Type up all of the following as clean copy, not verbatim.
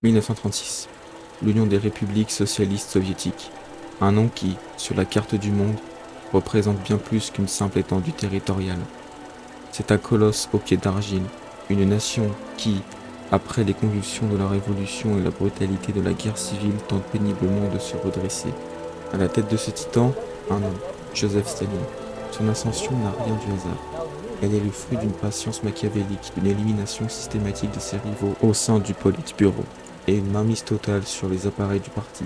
1936. L'Union des républiques socialistes soviétiques. Un nom qui, sur la carte du monde, représente bien plus qu'une simple étendue territoriale. C'est un colosse aux pieds d'argile, une nation qui, après les convulsions de la révolution et la brutalité de la guerre civile, tente péniblement de se redresser. À la tête de ce titan, un homme, Joseph Staline. Son ascension n'a rien du hasard. Elle est le fruit d'une patience machiavélique, d'une élimination systématique de ses rivaux au sein du Politburo et une mainmise totale sur les appareils du parti.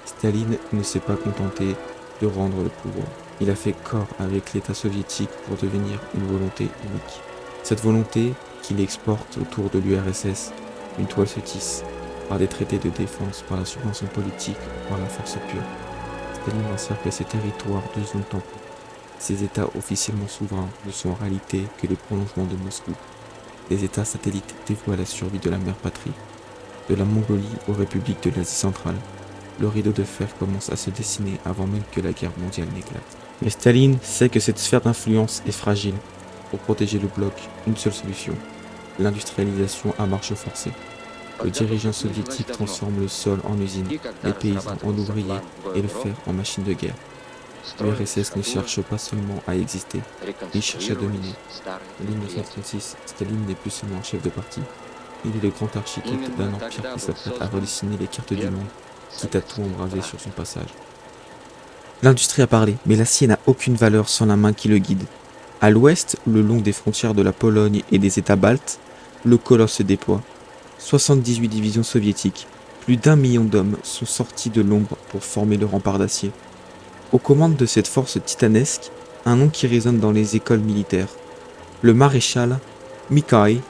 Staline ne s'est pas contenté de rendre le pouvoir. Il a fait corps avec l'État soviétique pour devenir une volonté unique. Cette volonté, qu'il exporte autour de l'URSS, une toile se tisse, par des traités de défense, par la subvention politique, par la force pure. Staline encercle ces territoires de zones tampons. Ces États officiellement souverains ne sont en réalité que les prolongements de Moscou, des États satellites dévoués à la survie de la mère patrie. De la Mongolie aux républiques de l'Asie centrale, le rideau de fer commence à se dessiner avant même que la guerre mondiale n'éclate. Mais Staline sait que cette sphère d'influence est fragile. Pour protéger le bloc, une seule solution, l'industrialisation à marche forcée. Le dirigeant soviétique transforme le sol en usine, les paysans en ouvriers et le fer en machine de guerre. L'URSS ne cherche pas seulement à exister, il cherche à dominer. En 1936, Staline n'est plus seulement un chef de parti, il est le grand architecte d'un empire qui s'apprête à redessiner les cartes du monde, quitte à tout embraser sur son passage. L'industrie a parlé, mais l'acier n'a aucune valeur sans la main qui le guide. À l'ouest, le long des frontières de la Pologne et des États baltes, le colosse se déploie. 78 divisions soviétiques, plus d'1 million d'hommes sont sortis de l'ombre pour former le rempart d'acier. Aux commandes de cette force titanesque, un nom qui résonne dans les écoles militaires. Le maréchal Mikhaïl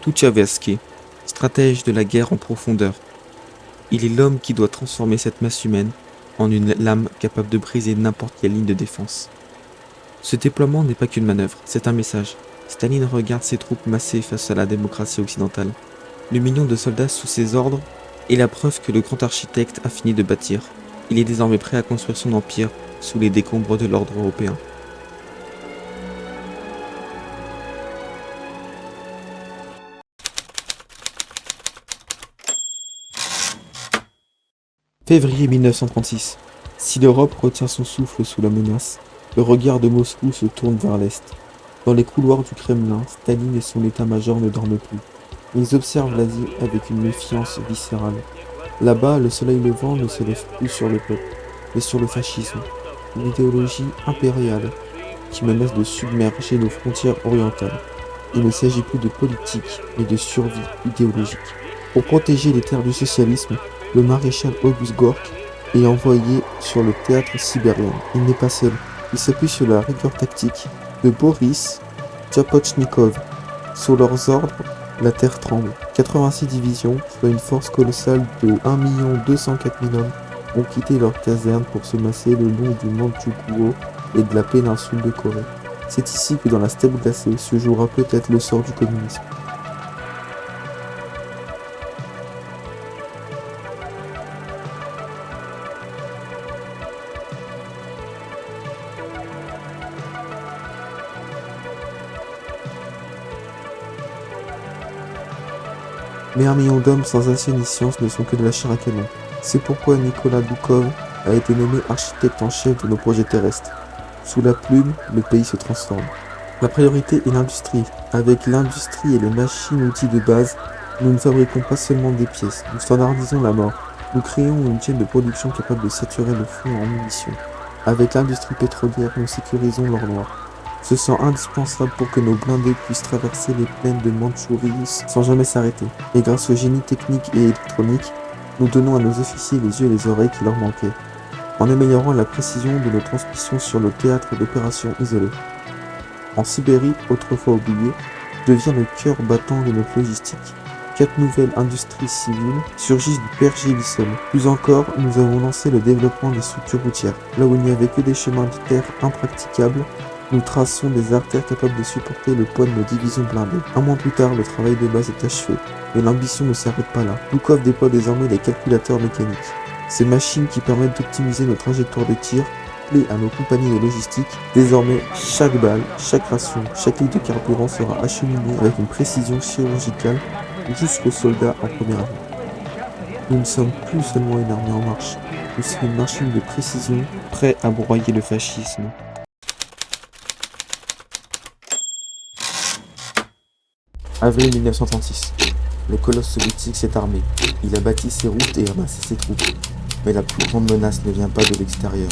Tuchaevsky, stratège de la guerre en profondeur. Il est l'homme qui doit transformer cette masse humaine en une lame capable de briser n'importe quelle ligne de défense. Ce déploiement n'est pas qu'une manœuvre, c'est un message. Staline regarde ses troupes massées face à la démocratie occidentale. Le million de soldats sous ses ordres est la preuve que le grand architecte a fini de bâtir. Il est désormais prêt à construire son empire sous les décombres de l'ordre européen. Février 1936. Si l'Europe retient son souffle sous la menace, le regard de Moscou se tourne vers l'Est. Dans les couloirs du Kremlin, Staline et son état-major ne dorment plus. Ils observent l'Asie avec une méfiance viscérale. Là-bas, le soleil levant ne se lève plus sur le peuple, mais sur le fascisme, une idéologie impériale qui menace de submerger nos frontières orientales. Il ne s'agit plus de politique, mais de survie idéologique. Pour protéger les terres du socialisme, le maréchal Auguste Gork est envoyé sur le théâtre sibérien. Il n'est pas seul. Il s'appuie sur la rigueur tactique de Boris Tchapochnikov. Sous leurs ordres, la terre tremble. 86 divisions, soit une force colossale de 1 204 000 hommes, ont quitté leur caserne pour se masser le long du Mandchoukouo et de la péninsule de Corée. C'est ici que dans la steppe glacée se jouera peut-être le sort du communisme. Mais 1 million d'hommes sans acier ni science ne sont que de la chair à canon. C'est pourquoi Nicolas Doukov a été nommé architecte en chef de nos projets terrestres. Sous la plume, le pays se transforme. La priorité est l'industrie. Avec l'industrie et les machines-outils de base, nous ne fabriquons pas seulement des pièces, nous standardisons la mort. Nous créons une chaîne de production capable de saturer le front en munitions. Avec l'industrie pétrolière, nous sécurisons l'or noir. Ce sont indispensables pour que nos blindés puissent traverser les plaines de Mandchourie sans jamais s'arrêter. Et grâce au génie technique et électronique, nous donnons à nos officiers les yeux et les oreilles qui leur manquaient, en améliorant la précision de nos transmissions sur le théâtre d'opérations isolé. En Sibérie, autrefois oubliée, devient le cœur battant de notre logistique. 4 nouvelles industries civiles surgissent du pergélisol. Plus encore, nous avons lancé le développement des structures routières. Là où il n'y avait que des chemins de terre impraticables, nous traçons des artères capables de supporter le poids de nos divisions blindées. Un mois plus tard, le travail de base est achevé, mais l'ambition ne s'arrête pas là. Doukov déploie désormais les calculateurs mécaniques. Ces machines qui permettent d'optimiser nos trajectoires de tir plaît à nos compagnies de logistique. Désormais, chaque balle, chaque ration, chaque litre de carburant sera acheminé avec une précision chirurgicale jusqu'aux soldats en première ligne. Nous ne sommes plus seulement une armée en marche, nous sommes une machine de précision, prêt à broyer le fascisme. Avril 1936. Le colosse soviétique s'est armé. Il a bâti ses routes et amassé ses troupes. Mais la plus grande menace ne vient pas de l'extérieur.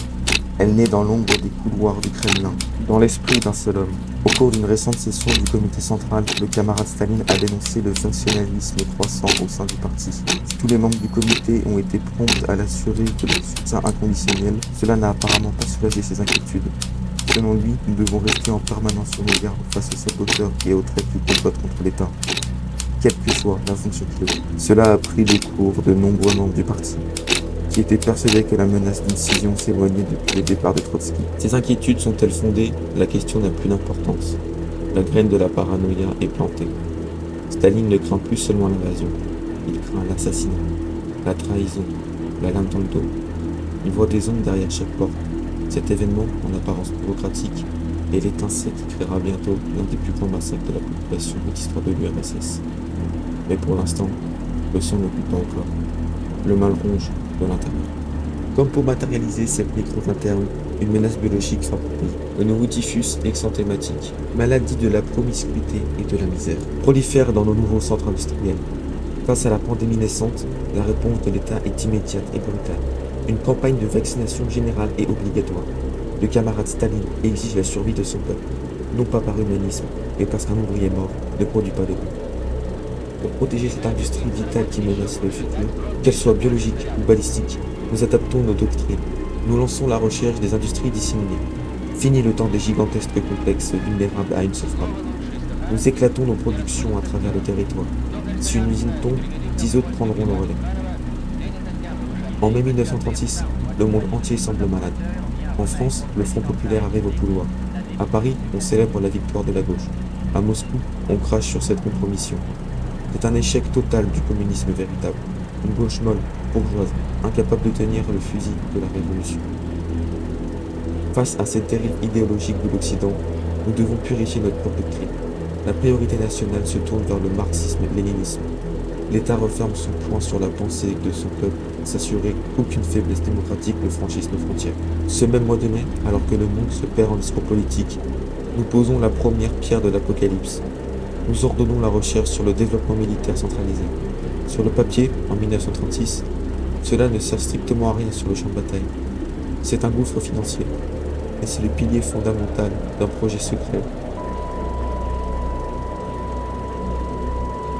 Elle naît dans l'ombre des couloirs du Kremlin, dans l'esprit d'un seul homme. Au cours d'une récente session du comité central, le camarade Staline a dénoncé le fonctionnalisme croissant au sein du parti. Si tous les membres du comité ont été prompts à l'assurer de leur soutien inconditionnel, cela n'a apparemment pas soulagé ses inquiétudes. Selon lui, nous devons rester en permanence sur nos gardes face aux saboteurs et aux traîtres qui complotent contre l'État, quelle que soit la fonction qu'il occupe. Cela a pris le cours de nombreux membres du parti, qui étaient persuadés que la menace d'une scission s'éloignait depuis le départ de Trotsky. Ces inquiétudes sont-elles fondées? La question n'a plus d'importance. La graine de la paranoïa est plantée. Staline ne craint plus seulement l'invasion, il craint l'assassinat, la trahison, la lame dans le dos. Il voit des hommes derrière chaque porte. Cet événement, en apparence bureaucratique, est l'étincelle qui créera bientôt l'un des plus grands massacres de la population de l'histoire de l'URSS. Mais pour l'instant, le sang ne coule pas encore. Le mal ronge de l'intérieur. Comme pour matérialiser cette nécrose interne, une menace biologique frappe le pays. Le nouveau typhus exanthématique, maladie de la promiscuité et de la misère, prolifère dans nos nouveaux centres industriels. Face à la pandémie naissante, la réponse de l'État est immédiate et brutale. Une campagne de vaccination générale est obligatoire. Le camarade Staline exige la survie de son peuple, non pas par humanisme, mais parce qu'un ouvrier mort ne produit pas de pain. Pour protéger cette industrie vitale qui menace le futur, qu'elle soit biologique ou balistique, nous adaptons nos doctrines. Nous lançons la recherche des industries disséminées. Fini le temps des gigantesques complexes vulnérables à une seule frappe. Nous éclatons nos productions à travers le territoire. Si une usine tombe, 10 autres prendront le relais. En mai 1936, le monde entier semble malade. En France, le Front populaire arrive au pouvoir. À Paris, on célèbre la victoire de la gauche. À Moscou, on crache sur cette compromission. C'est un échec total du communisme véritable. Une gauche molle, bourgeoise, incapable de tenir le fusil de la révolution. Face à cette dérive idéologique de l'Occident, nous devons purifier notre propre doctrine. La priorité nationale se tourne vers le marxisme-léninisme. L'État referme son poing sur la pensée de son peuple, s'assurer qu'aucune faiblesse démocratique ne franchisse nos frontières. Ce même mois de mai, alors que le monde se perd en discours politique, nous posons la première pierre de l'apocalypse. Nous ordonnons la recherche sur le développement militaire centralisé. Sur le papier, en 1936, cela ne sert strictement à rien sur le champ de bataille. C'est un gouffre financier, et c'est le pilier fondamental d'un projet secret.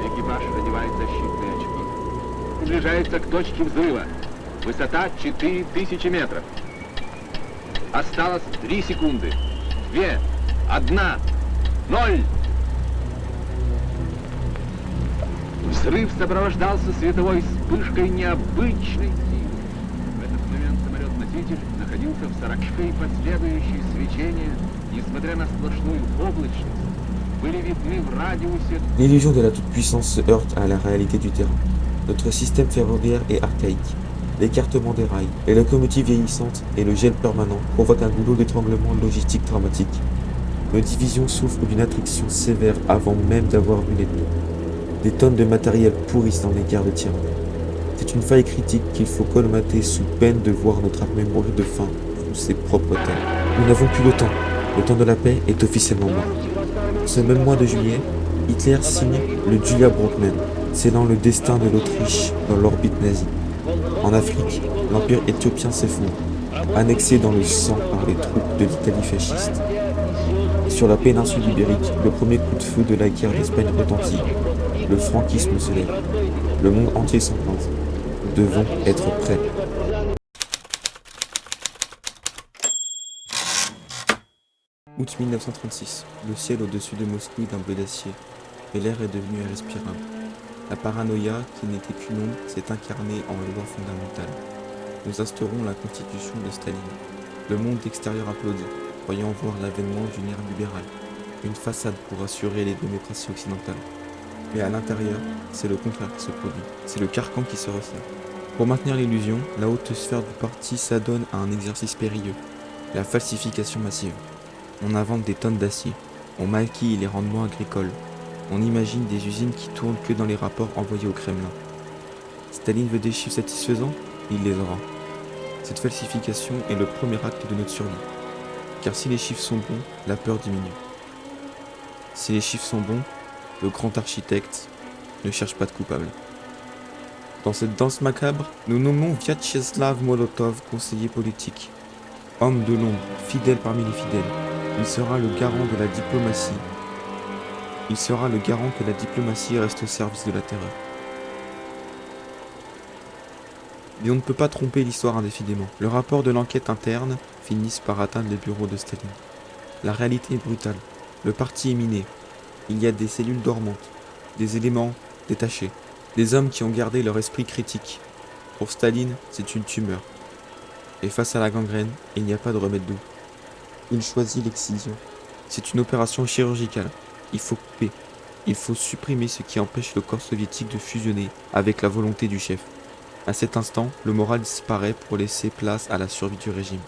Экипаж надевает защитные очки. Приближается к точке взрыва. Высота 4000 метров. Осталось 3 секунды. 2, 1, 0. Взрыв сопровождался световой вспышкой необычной силы. В этот момент самолет-носитель находился в 40 и последующие свечения, несмотря на сплошную облачность, были видны в радиусе. L'illusion de la toute-puissance se heurte à la réalité du terrain. Notre système ferroviaire est archaïque. L'écartement des rails, les locomotives vieillissantes et le gel permanent provoquent un goulot d'étranglement logistique dramatique. Nos divisions souffrent d'une attrition sévère avant même d'avoir vu l'ennemi. Des tonnes de matériel pourrissent dans les gares de terrain. C'est une faille critique qu'il faut colmater sous peine de voir notre armée mourir de faim sous ses propres terres. Nous n'avons plus le temps. Le temps de la paix est officiellement mort. Ce même mois de juillet, Hitler signe le Julia Brockman, scellant le destin de l'Autriche dans l'orbite nazie. En Afrique, l'empire éthiopien s'effondre, annexé dans le sang par les troupes de l'Italie fasciste. Sur la péninsule ibérique, le premier coup de feu de la guerre d'Espagne retentit. Le franquisme se lève. Le monde entier s'embrase. Nous devons être prêts. Août 1936. Le ciel au-dessus de Moscou est d'un bleu d'acier, et l'air est devenu irrespirable. La paranoïa, qui n'était qu'une ombre, s'est incarnée en loi fondamentale. Nous instaurons la constitution de Staline. Le monde extérieur applaudit, croyant voir l'avènement d'une ère libérale, une façade pour assurer les démocraties occidentales. Mais à l'intérieur, c'est le contraire qui se produit. C'est le carcan qui se resserre. Pour maintenir l'illusion, la haute sphère du parti s'adonne à un exercice périlleux, la falsification massive. On invente des tonnes d'acier, on maquille les rendements agricoles, on imagine des usines qui tournent que dans les rapports envoyés au Kremlin. Staline veut des chiffres satisfaisants, il les aura. Cette falsification est le premier acte de notre survie. Car si les chiffres sont bons, la peur diminue. Si les chiffres sont bons, le grand architecte ne cherche pas de coupable. Dans cette danse macabre, nous nommons Vyacheslav Molotov conseiller politique. Homme de l'ombre, fidèle parmi les fidèles, il sera le garant de la diplomatie. Il sera le garant que la diplomatie reste au service de la terreur. Mais on ne peut pas tromper l'histoire indéfiniment. Le rapport de l'enquête interne finit par atteindre les bureaux de Staline. La réalité est brutale. Le parti est miné. Il y a des cellules dormantes, des éléments détachés, des hommes qui ont gardé leur esprit critique. Pour Staline, c'est une tumeur. Et face à la gangrène, il n'y a pas de remède doux. Il choisit l'excision. C'est une opération chirurgicale. Il faut couper. Il faut supprimer ce qui empêche le corps soviétique de fusionner avec la volonté du chef. À cet instant, le moral disparaît pour laisser place à la survie du régime.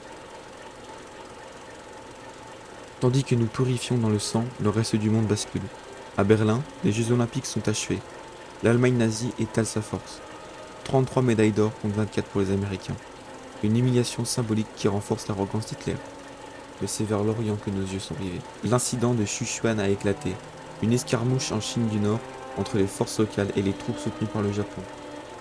Tandis que nous purifions dans le sang, le reste du monde bascule. À Berlin, les Jeux Olympiques sont achevés. L'Allemagne nazie étale sa force. 33 médailles d'or contre 24 pour les Américains. Une humiliation symbolique qui renforce l'arrogance d'Hitler. Mais c'est vers l'Orient que nos yeux sont rivés. L'incident de Sichuan a éclaté. Une escarmouche en Chine du Nord entre les forces locales et les troupes soutenues par le Japon.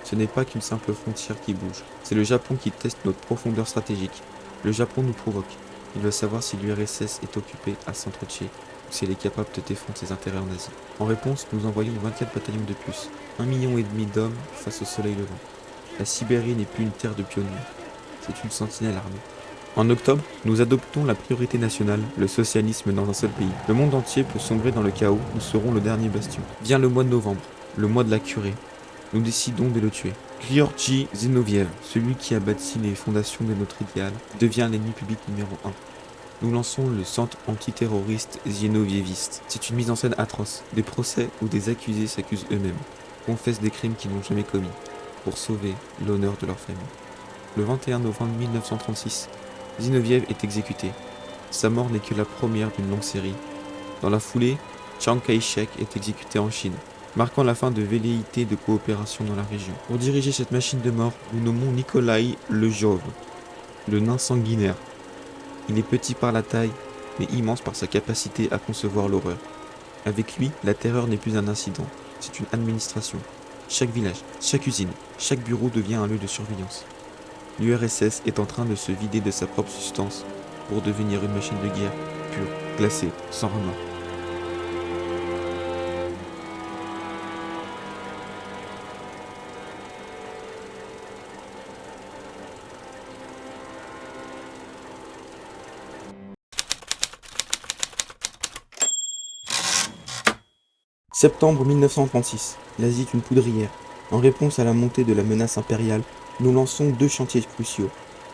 Ce n'est pas qu'une simple frontière qui bouge. C'est le Japon qui teste notre profondeur stratégique. Le Japon nous provoque. Il veut savoir si l'URSS est occupée à s'entretuer ou si elle est capable de défendre ses intérêts en Asie. En réponse, nous envoyons 24 bataillons de plus, 1,5 million d'hommes face au soleil levant. La Sibérie n'est plus une terre de pionniers, c'est une sentinelle armée. En octobre, nous adoptons la priorité nationale, le socialisme dans un seul pays. Le monde entier peut sombrer dans le chaos, nous serons le dernier bastion. Vient le mois de novembre, le mois de la curée. Nous décidons de le tuer. Georgi Zinoviev, celui qui a bâti les fondations de notre idéal, devient l'ennemi public numéro 1. Nous lançons le centre antiterroriste zienovieviste. C'est une mise en scène atroce. Des procès où des accusés s'accusent eux-mêmes, confessent des crimes qu'ils n'ont jamais commis, pour sauver l'honneur de leur famille. Le 21 novembre 1936, Zinoviev est exécuté. Sa mort n'est que la première d'une longue série. Dans la foulée, Chiang Kai-shek est exécuté en Chine, marquant la fin de velléités de coopération dans la région. Pour diriger cette machine de mort, nous nommons Nikolai Lejov, le nain sanguinaire. Il est petit par la taille, mais immense par sa capacité à concevoir l'horreur. Avec lui, la terreur n'est plus un incident, c'est une administration. Chaque village, chaque usine, chaque bureau devient un lieu de surveillance. L'URSS est en train de se vider de sa propre substance pour devenir une machine de guerre pure, glacée, sans remords. Septembre 1936, l'Asie est une poudrière. En réponse à la montée de la menace impériale, nous lançons 2 chantiers cruciaux.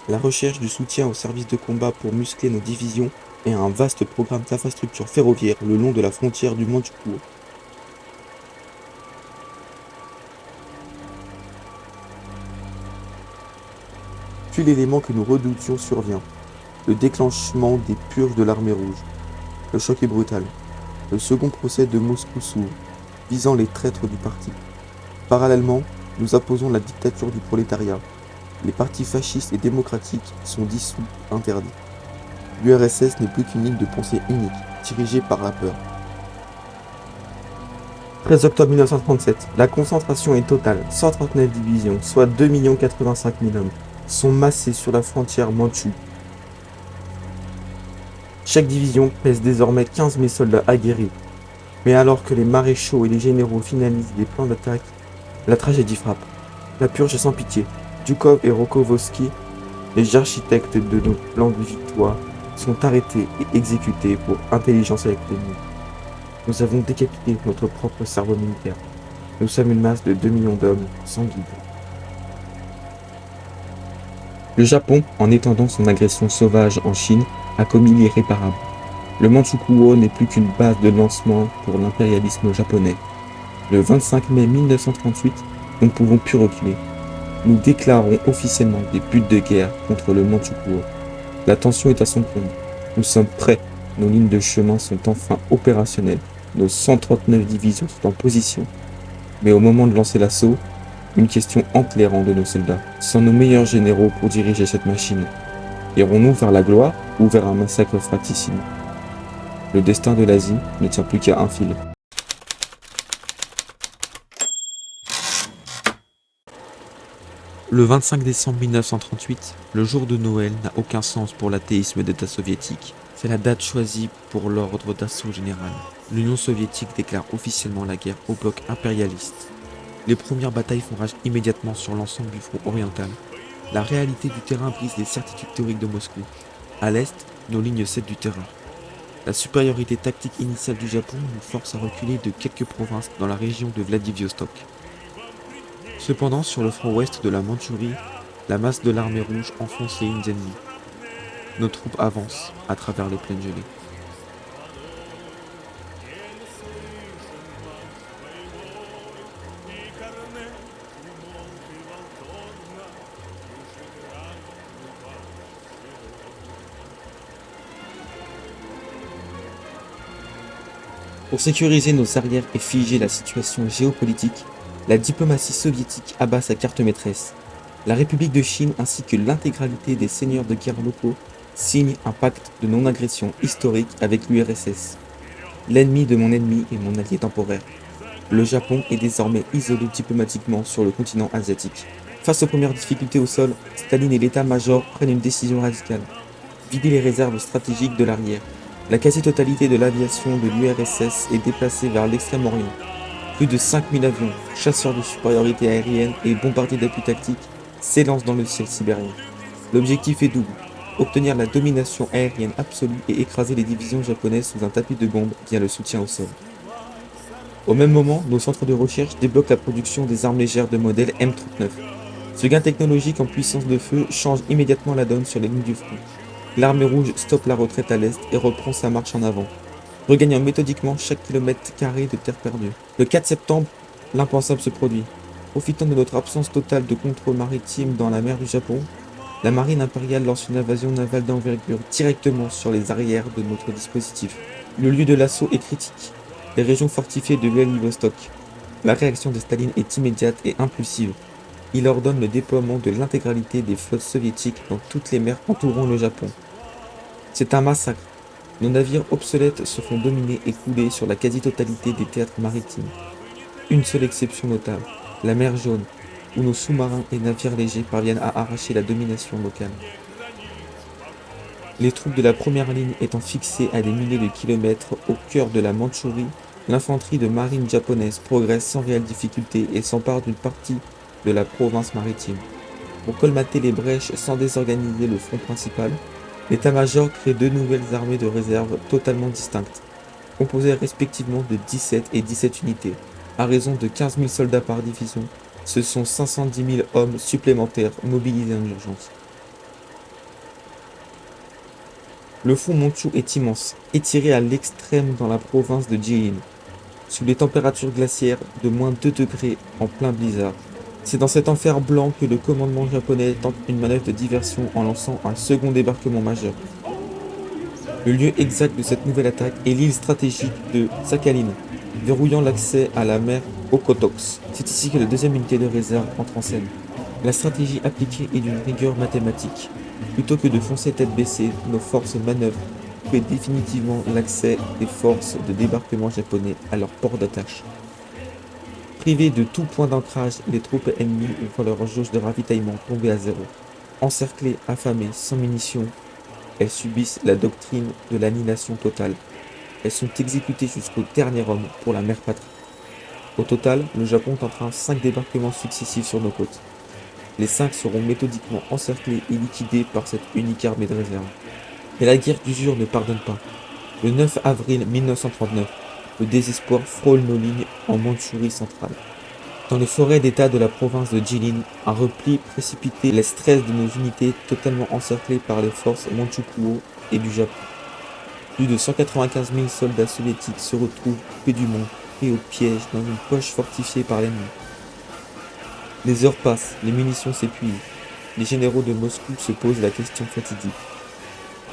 La recherche du soutien aux services de combat pour muscler nos divisions et un vaste programme d'infrastructure ferroviaire le long de la frontière du Mandchoukour. Puis l'élément que nous redoutions survient. Le déclenchement des purges de l'armée rouge. Le choc est brutal. Le second procès de Moscou s'ouvre, visant les traîtres du parti. Parallèlement, nous imposons la dictature du prolétariat. Les partis fascistes et démocratiques sont dissous, interdits. L'URSS n'est plus qu'une ligne de pensée unique, dirigée par la peur. 13 octobre 1937, la concentration est totale. 139 divisions, soit 2 085 000 hommes, sont massés sur la frontière mandchoue. Chaque division pèse désormais 15 000 soldats aguerris. Mais alors que les maréchaux et les généraux finalisent les plans d'attaque, la tragédie frappe. La purge est sans pitié. Zhukov et Rokossovski, les architectes de nos plans de victoire, sont arrêtés et exécutés pour intelligence avec l'ennemi. Nous avons décapité notre propre cerveau militaire. Nous sommes une masse de 2 millions d'hommes sans guide. Le Japon, en étendant son agression sauvage en Chine, a commis l'irréparable. Le Mandchoukour n'est plus qu'une base de lancement pour l'impérialisme japonais. Le 25 mai 1938, nous ne pouvons plus reculer. Nous déclarons officiellement des buts de guerre contre le Mandchoukour. La tension est à son comble. Nous sommes prêts. Nos lignes de chemin sont enfin opérationnelles. Nos 139 divisions sont en position. Mais au moment de lancer l'assaut, Une question hante les rangs de nos soldats. Sans nos meilleurs généraux pour diriger cette machine, irons-nous vers la gloire ou vers un massacre fratricide? Le destin de l'Asie ne tient plus qu'à un fil. Le 25 décembre 1938, le jour de Noël n'a aucun sens pour l'athéisme d'État soviétique. C'est la date choisie pour l'ordre d'assaut général. L'Union soviétique déclare officiellement la guerre au bloc impérialiste. Les premières batailles font rage immédiatement sur l'ensemble du front oriental. La réalité du terrain brise les certitudes théoriques de Moscou. À l'est, nos lignes cèdent du terrain. La supériorité tactique initiale du Japon nous force à reculer de quelques provinces dans la région de Vladivostok. Cependant, sur le front ouest de la Mandchourie, la masse de l'armée rouge enfonce les lignes ennemies. Nos troupes avancent à travers les plaines gelées. Pour sécuriser nos arrières et figer la situation géopolitique, la diplomatie soviétique abat sa carte maîtresse. La République de Chine ainsi que l'intégralité des seigneurs de guerre locaux signent un pacte de non-agression historique avec l'URSS. L'ennemi de mon ennemi est mon allié temporaire. Le Japon est désormais isolé diplomatiquement sur le continent asiatique. Face aux premières difficultés au sol, Staline et l'état-major prennent une décision radicale. Vider les réserves stratégiques de l'arrière. La quasi-totalité de l'aviation de l'URSS est déplacée vers l'extrême-orient. Plus de 5000 avions, chasseurs de supériorité aérienne et bombardiers d'appui tactique s'élancent dans le ciel sibérien. L'objectif est double, obtenir la domination aérienne absolue et écraser les divisions japonaises sous un tapis de bombes via le soutien au sol. Au même moment, nos centres de recherche débloquent la production des armes légères de modèle M39. Ce gain technologique en puissance de feu change immédiatement la donne sur les lignes du front. L'armée rouge stoppe la retraite à l'est et reprend sa marche en avant, regagnant méthodiquement chaque kilomètre carré de terre perdue. Le 4 septembre, l'impensable se produit. Profitant de notre absence totale de contrôle maritime dans la mer du Japon, la marine impériale lance une invasion navale d'envergure directement sur les arrières de notre dispositif. Le lieu de l'assaut est critique, les régions fortifiées de Vladivostok. La réaction de Staline est immédiate et impulsive. Il ordonne le déploiement de l'intégralité des flottes soviétiques dans toutes les mers entourant le Japon. C'est un massacre. Nos navires obsolètes se font dominer et couler sur la quasi-totalité des théâtres maritimes. Une seule exception notable, la mer Jaune, où nos sous-marins et navires légers parviennent à arracher la domination locale. Les troupes de la première ligne étant fixées à des milliers de kilomètres au cœur de la Mandchourie, l'infanterie de marine japonaise progresse sans réelle difficulté et s'empare d'une partie de la province maritime. Pour colmater les brèches sans désorganiser le front principal, l'état-major crée deux nouvelles armées de réserve totalement distinctes, composées respectivement de 17 et 17 unités. À raison de 15 000 soldats par division, ce sont 510 000 hommes supplémentaires mobilisés en urgence. Le front mandchou est immense, étiré à l'extrême dans la province de Jilin, sous les températures glaciaires de moins 2 degrés en plein blizzard. C'est dans cet enfer blanc que le commandement japonais tente une manœuvre de diversion en lançant un second débarquement majeur. Le lieu exact de cette nouvelle attaque est l'île stratégique de Sakhalin, verrouillant l'accès à la mer Okhotsk. C'est ici que la deuxième unité de réserve entre en scène. La stratégie appliquée est d'une rigueur mathématique. Plutôt que de foncer tête baissée, nos forces manœuvrent couper définitivement l'accès des forces de débarquement japonais à leur port d'attache. Privées de tout point d'ancrage, les troupes ennemies voient leur jauge de ravitaillement tomber à zéro. Encerclées, affamées, sans munitions, elles subissent la doctrine de l'annihilation totale. Elles sont exécutées jusqu'au dernier homme pour la mère patrie. Au total, le Japon tentera 5 débarquements successifs sur nos côtes. Les 5 seront méthodiquement encerclés et liquidés par cette unique armée de réserve. Mais la guerre d'usure ne pardonne pas. Le 9 avril 1939, le désespoir frôle nos lignes en Mandchourie centrale. Dans les forêts d'État de la province de Jilin, un repli précipité laisse 13 de nos unités totalement encerclées par les forces Mandchoukuo et du Japon. Plus de 195 000 soldats soviétiques se retrouvent coupés du monde, pris au piège dans une poche fortifiée par l'ennemi. Les heures passent, les munitions s'épuisent. Les généraux de Moscou se posent la question fatidique.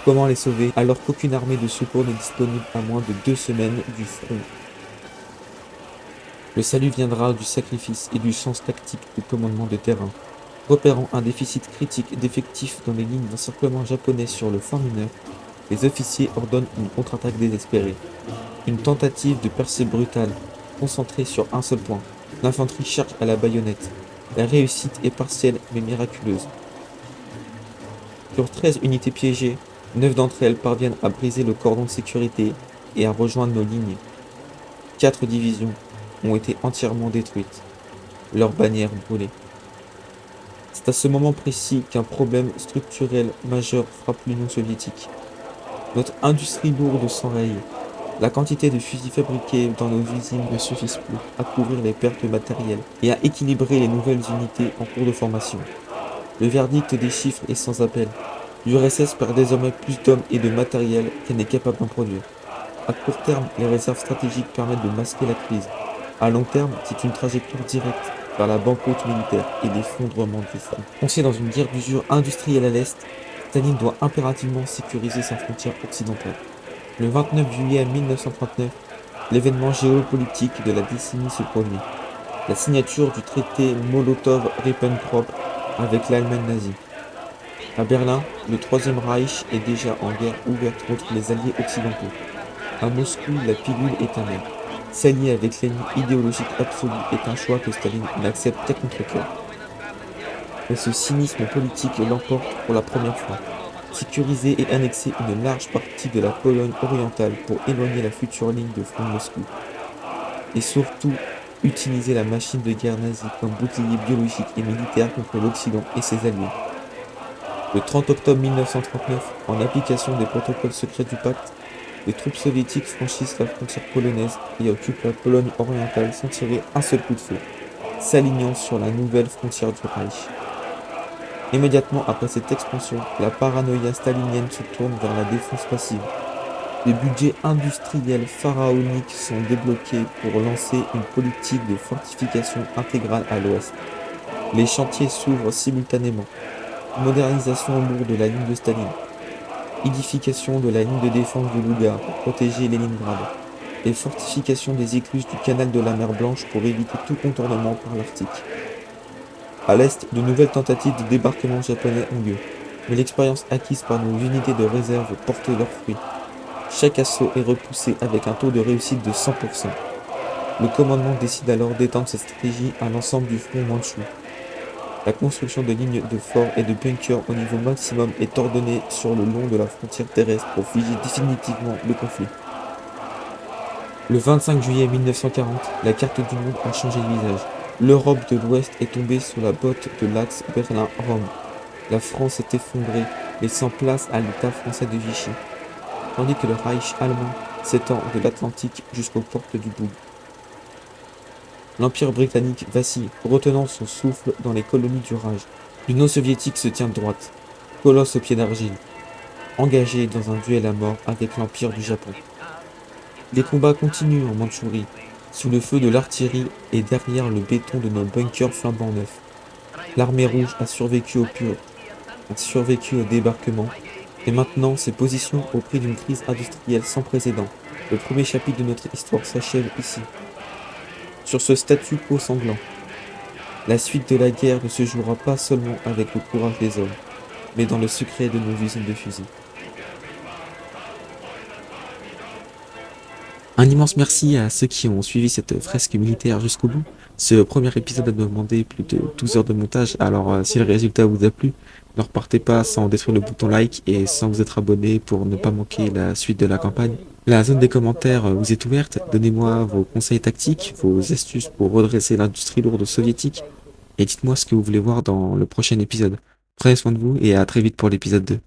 Comment les sauver alors qu'aucune armée de secours n'est disponible à moins de 2 semaines du front? Le salut viendra du sacrifice et du sens tactique du commandement de terrain. Repérant un déficit critique d'effectifs dans les lignes d'encerclement japonais sur le flanc mineur, les officiers ordonnent une contre-attaque désespérée. Une tentative de percée brutale, concentrée sur un seul point. L'infanterie charge à la baïonnette. La réussite est partielle mais miraculeuse. Sur 13 unités piégées, 9 d'entre elles parviennent à briser le cordon de sécurité et à rejoindre nos lignes. 4 divisions ont été entièrement détruites, leurs bannières brûlées. C'est à ce moment précis qu'un problème structurel majeur frappe l'Union soviétique. Notre industrie lourde s'enraye. La quantité de fusils fabriqués dans nos usines ne suffit plus à couvrir les pertes matérielles et à équilibrer les nouvelles unités en cours de formation. Le verdict des chiffres est sans appel. L'URSS perd désormais plus d'hommes et de matériel qu'elle n'est capable d'en produire. À court terme, les réserves stratégiques permettent de masquer la crise. À long terme, c'est une trajectoire directe vers la banqueroute militaire et l'effondrement des salles. Coincé dans une guerre d'usure industrielle à l'Est, Staline doit impérativement sécuriser sa frontière occidentale. Le 29 juillet 1939, l'événement géopolitique de la décennie se produit. La signature du traité Molotov-Ribbentrop avec l'Allemagne nazie. À Berlin, le Troisième Reich est déjà en guerre ouverte contre les alliés occidentaux. À Moscou, la pilule est amère. S'allier avec l'ennemi idéologique absolu est un choix que Staline n'accepte qu'à contre-cœur. Mais ce cynisme politique l'emporte pour la première fois. Sécuriser et annexer une large partie de la Pologne orientale pour éloigner la future ligne de front de Moscou. Et surtout, utiliser la machine de guerre nazie comme bouclier biologique et militaire contre l'Occident et ses alliés. Le 30 octobre 1939, en application des protocoles secrets du pacte, les troupes soviétiques franchissent la frontière polonaise et occupent la Pologne orientale sans tirer un seul coup de feu, s'alignant sur la nouvelle frontière du Reich. Immédiatement après cette expansion, la paranoïa stalinienne se tourne vers la défense passive. Des budgets industriels pharaoniques sont débloqués pour lancer une politique de fortification intégrale à l'ouest. Les chantiers s'ouvrent simultanément. Modernisation lourde de la ligne de Staline. Édification de la ligne de défense de Louga pour protéger Leningrad. Et fortification des écluses du canal de la mer Blanche pour éviter tout contournement par l'Arctique. À l'est, de nouvelles tentatives de débarquement japonais ont lieu, mais l'expérience acquise par nos unités de réserve porte leurs fruits. Chaque assaut est repoussé avec un taux de réussite de 100%. Le commandement décide alors d'étendre cette stratégie à l'ensemble du front mandchou. La construction de lignes de forts et de bunkers au niveau maximum est ordonnée sur le long de la frontière terrestre pour figer définitivement le conflit. Le 25 juillet 1940, la carte du monde a changé de visage. L'Europe de l'Ouest est tombée sous la botte de l'axe Berlin-Rome. La France est effondrée, laissant place à l'État français de Vichy, tandis que le Reich allemand s'étend de l'Atlantique jusqu'aux portes du Bug. L'Empire britannique vacille, retenant son souffle dans les colonies du Raj. L'Union soviétique se tient droite, colosse aux pieds d'argile, engagée dans un duel à mort avec l'Empire du Japon. Les combats continuent en Mandchourie, sous le feu de l'artillerie et derrière le béton de nos bunkers flambant neufs. L'armée rouge a survécu au débarquement, et maintenant ses positions au prix d'une crise industrielle sans précédent. Le premier chapitre de notre histoire s'achève ici. Sur ce statu quo sanglant, la suite de la guerre ne se jouera pas seulement avec le courage des hommes, mais dans le secret de nos usines de fusils. Un immense merci à ceux qui ont suivi cette fresque militaire jusqu'au bout. Ce premier épisode a demandé plus de 12 heures de montage, alors si le résultat vous a plu, ne repartez pas sans détruire le bouton like et sans vous être abonné pour ne pas manquer la suite de la campagne. La zone des commentaires vous est ouverte, donnez-moi vos conseils tactiques, vos astuces pour redresser l'industrie lourde soviétique, et dites-moi ce que vous voulez voir dans le prochain épisode. Prenez soin de vous et à très vite pour l'épisode 2.